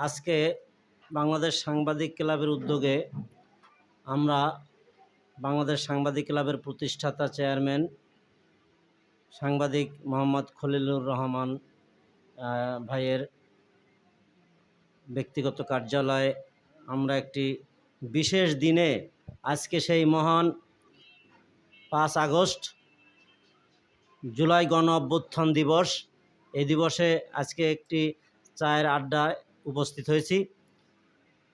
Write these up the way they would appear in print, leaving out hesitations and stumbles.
আজকে বাংলাদেশ সাংবাদিক ক্লাবের উদ্যোগে আমরা বাংলাদেশ সাংবাদিক ক্লাবের প্রতিষ্ঠাতা চেয়ারম্যান সাংবাদিক মোহাম্মদ খলিলুর রহমান ভাইয়ের ব্যক্তিগত কার্যালয়ে আমরা একটি বিশেষ দিনে আজকে সেই মহান 5 আগস্ট জুলাই গণ অভ্যুত্থান দিবস, এই দিবসে আজকে একটি চায়ের আড্ডায় উপস্থিত হয়েছি।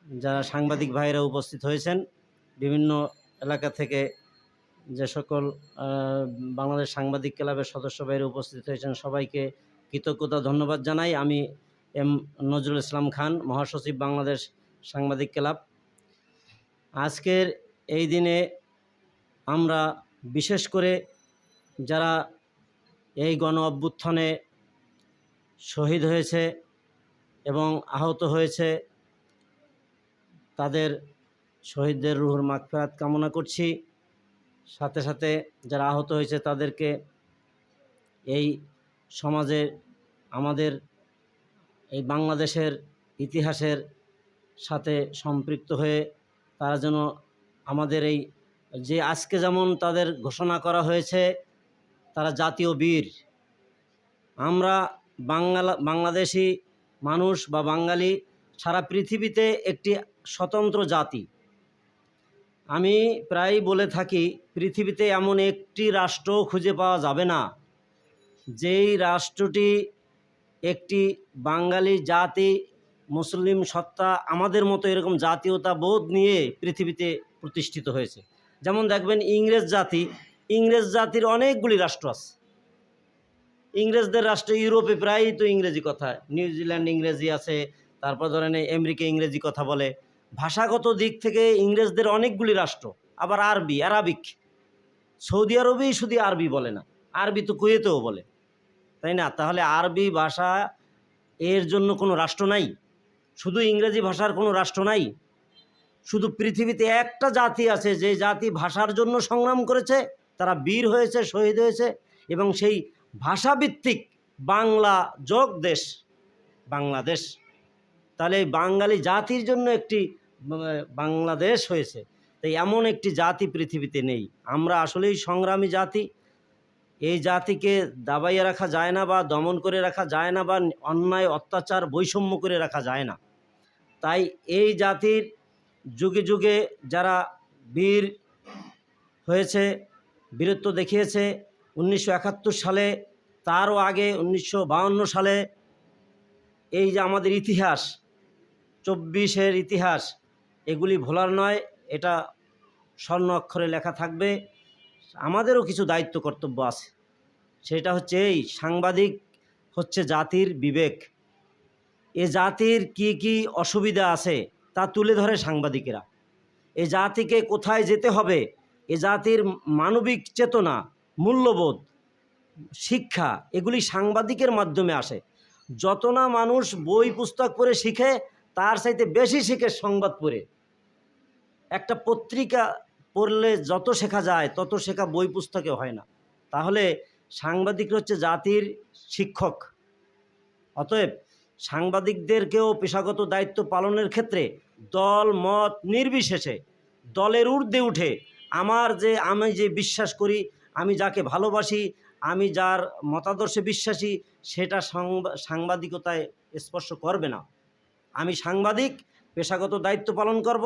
যারা সাংবাদিক ভাইরা উপস্থিত হয়েছেন, বিভিন্ন এলাকা থেকে যে সকল বাংলাদেশ সাংবাদিক ক্লাবের সদস্য ভাইরা উপস্থিত হয়েছেন, সবাইকে কৃতজ্ঞতা ধন্যবাদ জানাই। আমি এম নজরুল ইসলাম খান, মহাসচিব বাংলাদেশ সাংবাদিক ক্লাব। আজকের এই দিনে আমরা বিশেষ করে যারা এই গণ অভ্যুত্থানে শহীদ হয়েছে এবং আহত হয়েছে, তাদের শহীদদের রুহুর মাগফিরাত কামনা করছি। সাথে সাথে যারা আহত হয়েছে তাদেরকে এই সমাজে আমাদের এই বাংলাদেশের ইতিহাসের সাথে সম্পৃক্ত হয়ে তারা যেন আমাদের এই যে আজকে যেমন তাদের ঘোষণা করা হয়েছে তারা জাতীয় বীর, আমরা বাংলাদেশি মানুষ বা বাঙালি সারা পৃথিবীতে একটি স্বতন্ত্র জাতি। আমি প্রায় বলে থাকি, পৃথিবীতে এমন একটি রাষ্ট্র খুঁজে পাওয়া যাবে না যেই রাষ্ট্রটি একটি বাঙালি জাতি, মুসলিম সত্তা, আমাদের মতো এরকম জাতীয়তা বোধ নিয়ে পৃথিবীতে প্রতিষ্ঠিত হয়েছে। যেমন দেখবেন ইংরেজ জাতির অনেকগুলি রাষ্ট্র আছে। ইংরেজদের রাষ্ট্র ইউরোপে প্রায়ই তো ইংরেজি কথা, নিউজিল্যান্ড ইংরেজি আছে, তারপর ধরেন আমেরিকা ইংরেজি কথা বলে। ভাষাগত দিক থেকে ইংরেজদের অনেকগুলি রাষ্ট্র, আবার আরবিক। সৌদি আরবেই শুধু আরবি বলে না, আরবি তো কুয়েতেও বলে, তাই না? তাহলে আরবি ভাষা এর জন্য কোনো রাষ্ট্র নাই? শুধু ইংরেজি ভাষার কোনো রাষ্ট্র নাই? শুধু পৃথিবীতে একটা জাতি আছে যে জাতি ভাষার জন্য সংগ্রাম করেছে, তারা বীর হয়েছে, শহীদ হয়েছে, এবং সেই ভাষাভিত্তিক বাংলা যোগ দেশ বাংলাদেশ। তাহলে এই বাঙালি জাতির জন্য একটি বাংলাদেশ হয়েছে। তাই এমন একটি জাতি পৃথিবীতে নেই। আমরা আসলেই সংগ্রামী জাতি। এই জাতিকে দাবাইয়ে রাখা যায় না, বা দমন করে রাখা যায় না, বা অন্যায় অত্যাচার বৈষম্য করে রাখা যায় না। তাই এই জাতির যুগে যুগে যারা বীর হয়েছে, বীরত্ব দেখিয়েছে, 1971 সালে, তারও আগে 1952 সালে, এই যে আমাদের ইতিহাস, 24-এর ইতিহাস, এগুলি ভোলার নয়, এটা স্বর্ণ অক্ষরে লেখা থাকবে। আমাদেরও কিছু দায়িত্ব কর্তব্য আছে। সেটা হচ্ছে এই সাংবাদিক হচ্ছে জাতির বিবেক। এ জাতির কি কি অসুবিধা আছে তা তুলে ধরে সাংবাদিকেরা। এ জাতিকে কোথায় যেতে হবে, এ জাতির মানবিক চেতনা, মূল্যবোধ, শিক্ষা, এগুলি সাংবাদিকের মাধ্যমে আসে। যত না মানুষ বই পুস্তক পড়ে শিখে, তার চাইতে বেশি শিখে সংবাদ পড়ে। একটা পত্রিকা পড়লে যত শেখা যায় তত শেখা বই পুস্তকে হয় না। তাহলে সাংবাদিকরা হচ্ছে জাতির শিক্ষক। অতএব সাংবাদিকদেরকেও পেশাগত দায়িত্ব পালনের ক্ষেত্রে দল মত নির্বিশেষে দলের ঊর্ধ্বে উঠে আমি যে বিশ্বাস করি, আমি যাকে ভালোবাসি, আমি যার মতাদর্শে বিশ্বাসী, সেটা সাংবাদিকতায় স্পর্শ করবে না। আমি সাংবাদিক, পেশাগত দায়িত্ব পালন করব।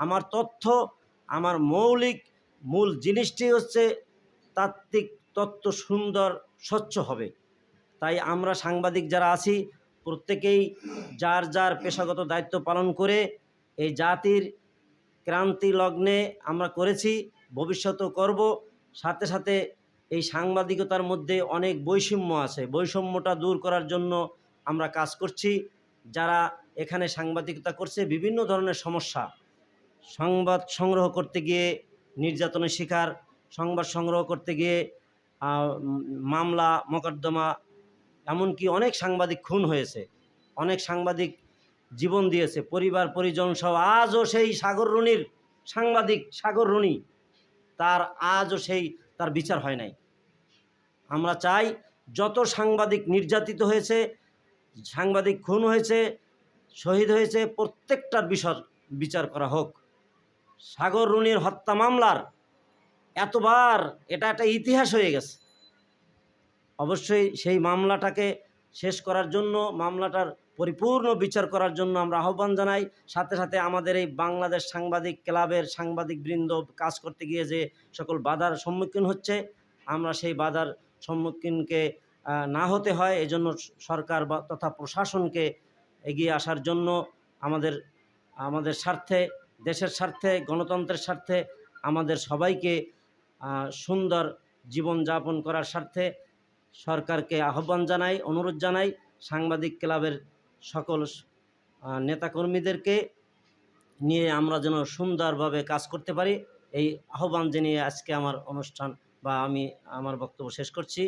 আমার তথ্য, আমার মূল জিনিসটি হচ্ছে তাত্ত্বিক তথ্য, সুন্দর, স্বচ্ছ হবে। তাই আমরা সাংবাদিক যারা আছি প্রত্যেকেই যার যার পেশাগত দায়িত্ব পালন করে এই জাতির ক্রান্তি লগ্নে আমরা করেছি, ভবিষ্যতেও করব। সাথে সাথে এই সাংবাদিকতার মধ্যে অনেক বৈষম্য আছে, বৈষম্যটা দূর করার জন্য আমরা কাজ করছি। যারা এখানে সাংবাদিকতা করছে, বিভিন্ন ধরনের সমস্যা, সংবাদ সংগ্রহ করতে গিয়ে নির্যাতনের শিকার, সংবাদ সংগ্রহ করতে গিয়ে মামলা মোকদ্দমা, এমনকি অনেক সাংবাদিক খুন হয়েছে, অনেক সাংবাদিক জীবন দিয়েছে, পরিবার পরিজন সহ। আজও সেই সাগর রুনি আজও তার বিচার হয় নাই। আমরা চাই যত সাংবাদিক নির্যাতিত হয়েছে, সাংবাদিক খুন হয়েছে, শহীদ হয়েছে প্রত্যেকটার বিচার করা হোক। সাগর রুনির হত্যা মামলার এতবার এটা একটা ইতিহাস হয়ে গেছে। অবশ্যই সেই মামলাটাকে শেষ করার জন্য, মামলাটার পরিপূর্ণ বিচার করার জন্য আমরা আহ্বান জানাই। সাথে সাথে আমাদের এই বাংলাদেশ সাংবাদিক ক্লাবের সাংবাদিকবৃন্দ কাজ করতে গিয়ে যে সকল বাধার সম্মুখীন হচ্ছে, আমরা সেই বাধার সম্মুখীনকে না হতে হয়, এজন্য সরকার তথা প্রশাসনকে এগিয়ে আসার জন্য আমাদের স্বার্থে, দেশের স্বার্থে, গণতন্ত্রের স্বার্থে, আমাদের সবাইকে সুন্দর জীবনযাপন করার স্বার্থে সরকারকে আহ্বান জানাই, অনুরোধ জানাই। সাংবাদিক ক্লাবের সকল নেতাকর্মীদেরকে নিয়ে আমরা যেন সুন্দরভাবে কাজ করতে পারি, এই আহ্বান জানিয়ে আজকে আমার অনুষ্ঠান বা আমি আমার বক্তব্য শেষ করছি।